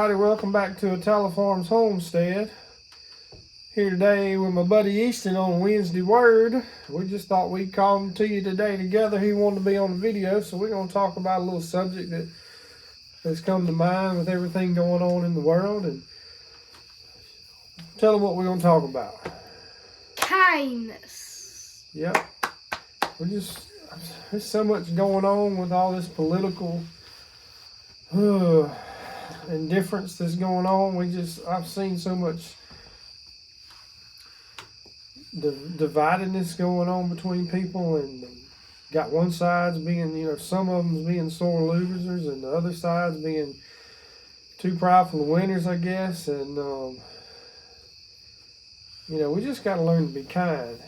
everybody, welcome back to Atala Farms Homestead. Here today with my buddy Easton on Wednesday Word. We just thought we'd call him to you today together. He wanted to be on the video, so we're going to talk about a little subject that's come to mind with everything going on in the world. And tell him what we're going to talk about. Kindness. Yep. There's so much going on with all this political indifference that's going on. I've seen so much dividedness going on between people, and got one side's being, some of them being sore losers, and the other side's being too prideful winners, I guess. And we just got to learn to be kind.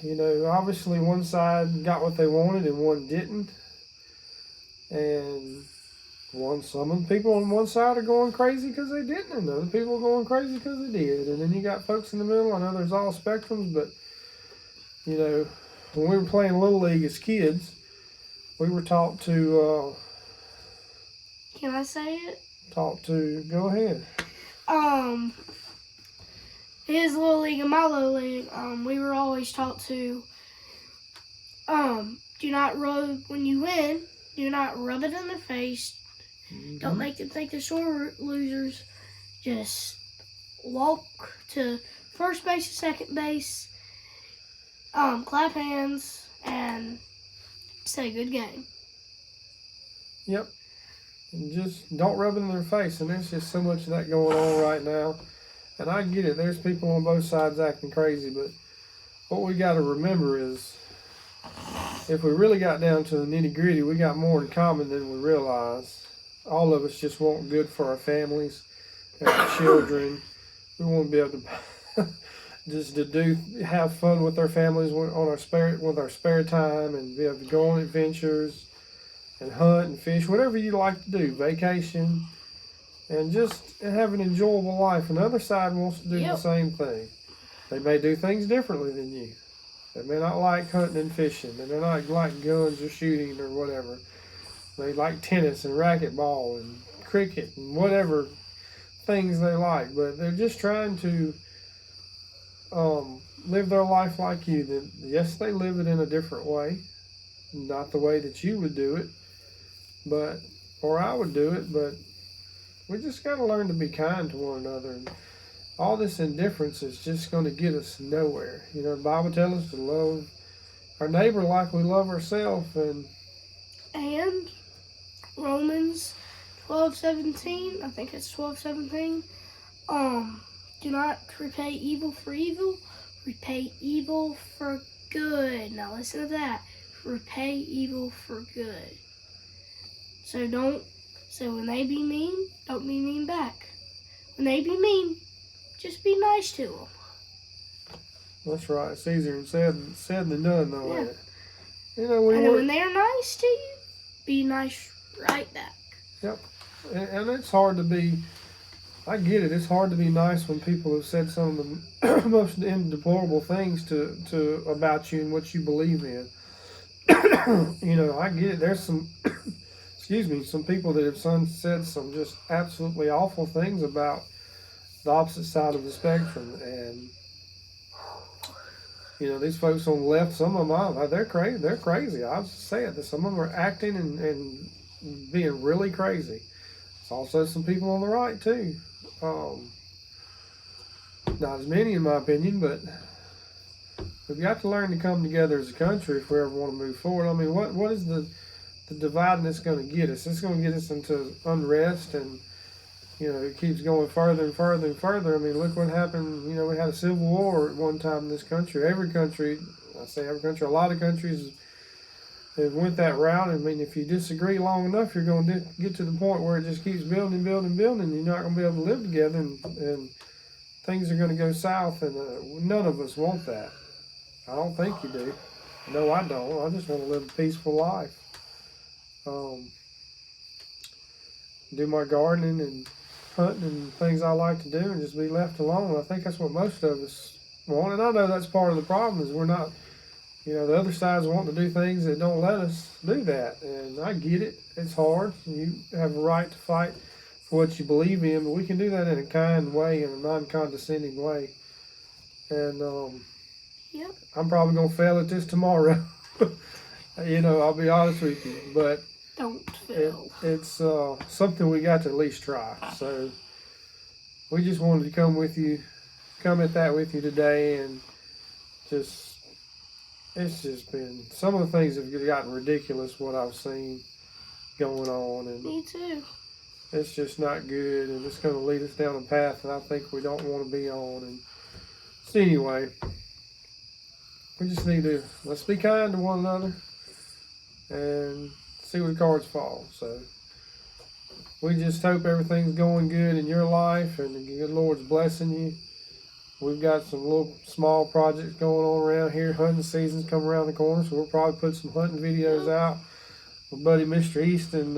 Obviously one side got what they wanted and one didn't, and some of the people on one side are going crazy because they didn't, and other people are going crazy because they did. And then you got folks in the middle. I know there's all spectrums, but when we were playing Little League as kids, we were taught to Can I say it? Go ahead. His Little League and my Little League, we were always taught to do not rub when you win, do not rub it in their face. Mm-hmm. Don't make them think they're sore losers. Just walk to first base or second base, clap hands, and say good game. Yep. And just don't rub it in their face. And there's just so much of that going on right now. And I get it. There's people on both sides acting crazy. But what we got to remember is, if we really got down to the nitty gritty, we got more in common than we realize. All of us just want good for our families and our children. We want to be able to have fun with our families with our spare time, and be able to go on adventures and hunt and fish, whatever you like to do, vacation, and just have an enjoyable life. And the other side wants to do the same thing. They may do things differently than you. They may not like hunting and fishing. They may not like guns or shooting or whatever. They like tennis and racquetball and cricket and whatever things they like. But they're just trying to live their life like you. Yes, they live it in a different way. Not the way that you would do it, or I would do it. But we just got to learn to be kind to one another. And all this indifference is just going to get us nowhere. The Bible tells us to love our neighbor like we love ourselves. And Romans 12:17, I think it's 12:17. Do not repay evil for evil, repay evil for good. Now listen to that. Repay evil for good. So when they be mean, don't be mean back. When they be mean, just be nice to them. That's right. It's easier said than done, though. Yeah. When they're nice to you, be nice right back. Yep. And it's hard to be. I get it. It's hard to be nice when people have said some of the most deplorable things about you and what you believe in. I get it. There's some some people that have said some just absolutely awful things about the opposite side of the spectrum. And these folks on the left, some of them, they're crazy. I'll just say it. Some of them are acting and being really crazy. There's also some people on the right too. Not as many in my opinion, but we've got to learn to come together as a country if we ever want to move forward. I mean, what is the dividing that's going to get us? It's going to get us into unrest, and it keeps going further and further and further. I mean, look what happened. We had a civil war at one time in this country. Every country, I say every country, a lot of countries have went that route. I mean, if you disagree long enough, you're going to get to the point where it just keeps building and building and building, and you're not going to be able to live together, and things are going to go south, and none of us want that. I don't think you do. No, I don't. I just want to live a peaceful life. Do my gardening and hunting and things I like to do, and just be left alone. I think that's what most of us want, and I know that's part of the problem is we're not. The other side's wanting to do things that don't let us do that, and I get it. It's hard. You have a right to fight for what you believe in, but we can do that in a kind way, in a non-condescending way. And Yep. I'm probably gonna fail at this tomorrow. I'll be honest with you, but Don't fail. it's something we got to at least try. So we just wanted to come at that with you today, and just it's just been some of the things have gotten ridiculous what I've seen going on, and Me too. it's just not good, and it's going to lead us down a path that I think we don't want to be on. And so anyway, we just need to let's be kind to one another and see where the cards fall. So we just hope everything's going good in your life, and the good Lord's blessing you. We've got some little small projects going on around here. Hunting season's coming around the corner, so we'll probably put some hunting videos out. My buddy Mr. Easton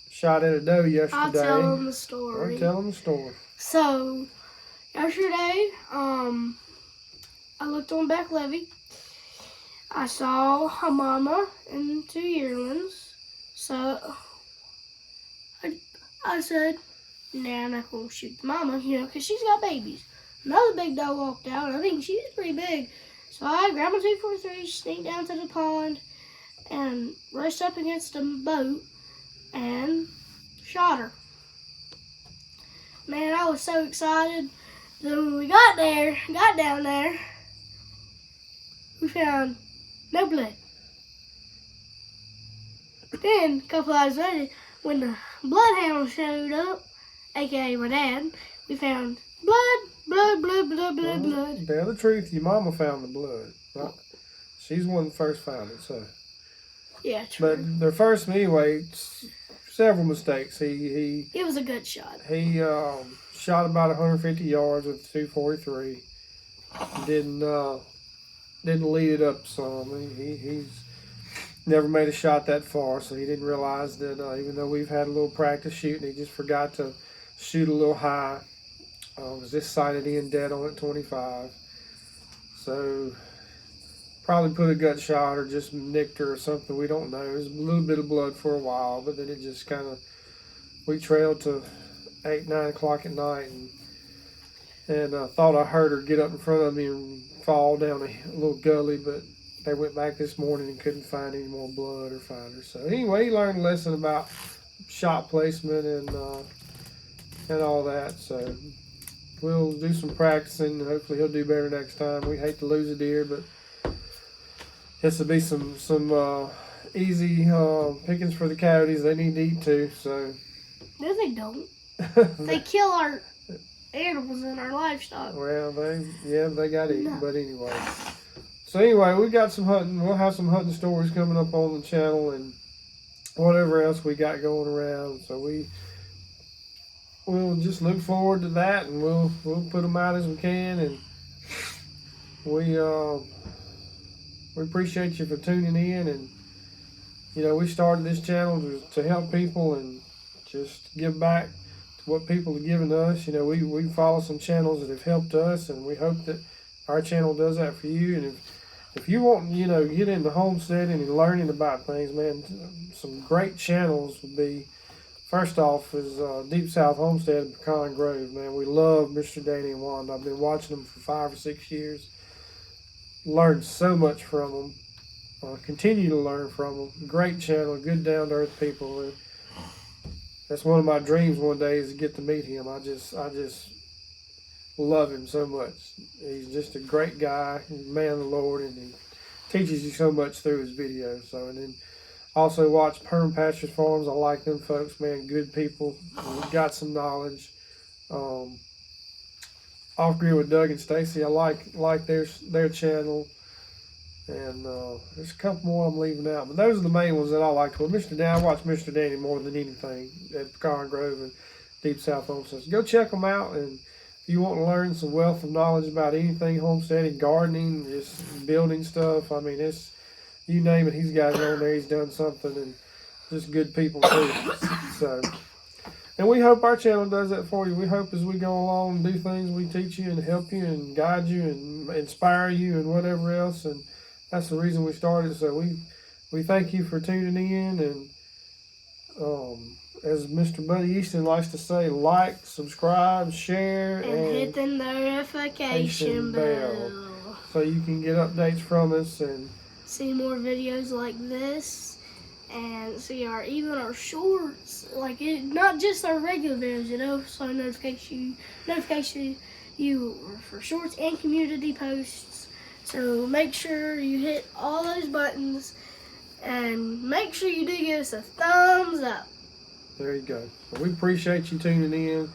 shot at a doe yesterday. I'll tell him the story. Tell him the story. So, yesterday, I looked on back levee. I saw a mama and 2 yearlings. So, I said, nah, I'm not going to shoot the mama, because she's got babies. Another big dog walked out, and I think she's pretty big. So I grabbed my 243, sneaked down to the pond, and rushed up against a boat and shot her. Man, I was so excited. Then when we got down there, we found no blood. Then, a couple hours later, when the bloodhound showed up, aka my dad, we found blood. Tell the truth, your mama found the blood. Right? She's the one that first found it, so. Yeah, true. But their first, anyway, several mistakes. He It was a good shot. He shot about 150 yards with the 243. Didn't lead it up some. He's never made a shot that far, so he didn't realize that even though we've had a little practice shooting, he just forgot to shoot a little high. Was just sighted in dead on at 25. So probably put a gut shot or just nicked her or something. We don't know. There's a little bit of blood for a while, but then it just kind of, we trailed to 8, 9 o'clock at night and thought I heard her get up in front of me and fall down a little gully, but they went back this morning and couldn't find any more blood or find her. So anyway, he learned a lesson about shot placement and all that. So we'll do some practicing. Hopefully he'll do better next time. We hate to lose a deer, but this will be some easy pickings for the coyotes. They need to eat too. So No, they don't. They kill our animals and our livestock. Well, they got to eat. No. But anyway. So anyway, we got some hunting. We'll have some hunting stories coming up on the channel and whatever else we got going around. So we'll just look forward to that, and we'll put them out as we can. And we appreciate you for tuning in. And we started this channel to help people and just give back to what people have given us. We follow some channels that have helped us, and we hope that our channel does that for you. And if you want, get into homesteading and learning about things, man, some great channels would be, first off, is Deep South Homestead in Pecan Grove, man. We love Mr. Danny and Wanda. I've been watching them for 5 or 6 years. Learned so much from them. Continue to learn from them. Great channel, good down-to-earth people. That's one of my dreams one day is to get to meet him. I just love him so much. He's just a great guy, man of the Lord, and he teaches you so much through his videos. So, and then also watch Perm Pastures Farms. I like them folks, man. Good people. Got some knowledge. Off Grid with Doug and Stacy. I like their channel. And there's a couple more I'm leaving out, but those are the main ones that I like. Well, I watch Mr. Danny more than anything at Pecan Grove and Deep South Homestead. So go check them out, and if you want to learn some wealth of knowledge about anything homesteading, gardening, just building stuff, I mean, it's, you name it, he's got it on there. He's done something, and just good people too. So, and we hope our channel does that for you. We hope as we go along and do things, we teach you and help you and guide you and inspire you and whatever else. And that's the reason we started. So we thank you for tuning in, and As Mr. Buddy Easton likes to say, like, subscribe, share, And and hit the notification bell. so you can get updates from us and See more videos like this, and see even our shorts, like not just our regular videos, it also notification you for shorts and community posts. So make sure you hit all those buttons, and make sure you do give us a thumbs up. there you go. So we appreciate you tuning in.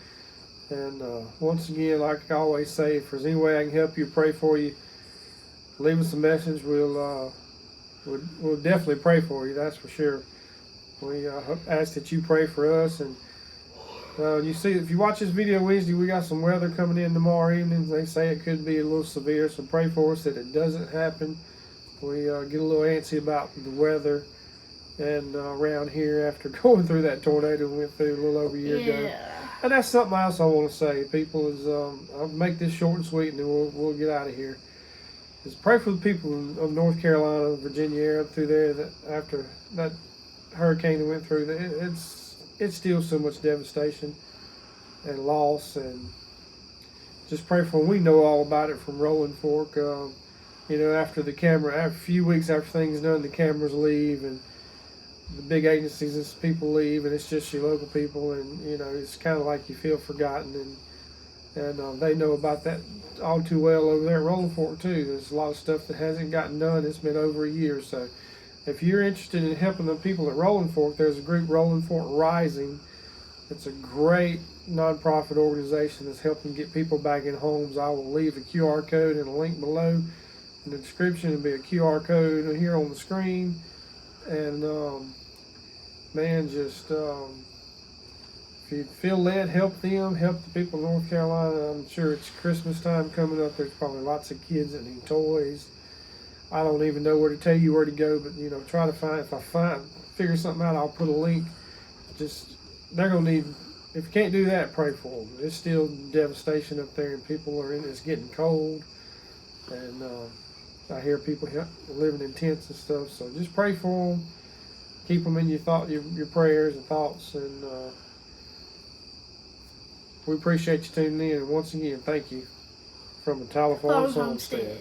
And once again, like I always say, if there's any way I can help you, pray for you, leave us a message. We'll definitely pray for you. That's for sure. We ask that you pray for us. And you see, if you watch this video Wednesday, we got some weather coming in tomorrow evening. They say it could be a little severe, so pray for us that it doesn't happen. We get a little antsy about the weather and around here after going through that tornado we went through a little over a year ago. And that's something else I want to say. People is I'll make this short and sweet, and then we'll get out of here. Just pray for the people of North Carolina, Virginia area up through there that after that hurricane that went through, it's still so much devastation and loss, and just pray for them. We know all about it from Rolling Fork. After a few weeks after things done, the cameras leave and the big agencies and people leave, and it's just your local people, and it's kind of like you feel forgotten, and they know about that all too well over there at Rolling Fork too. There's a lot of stuff that hasn't gotten done. It's been over a year, so if you're interested in helping the people at Rolling Fork, there's a group, Rolling Fork Rising. It's a great nonprofit organization that's helping get people back in homes. I will leave a QR code and a link below in the description. It'll be a QR code here on the screen. And if you feel led, help them, help the people of North Carolina. I'm sure it's Christmas time coming up. There's probably lots of kids that need toys. I don't even know where to tell you where to go, but try to figure something out, I'll put a link. They're gonna need. If you can't do that, pray for them. It's still devastation up there, and people it's getting cold, and I hear people living in tents and stuff. So just pray for them. Keep them in your prayers and thoughts, and we appreciate you tuning in. And once again, thank you from the Homestead.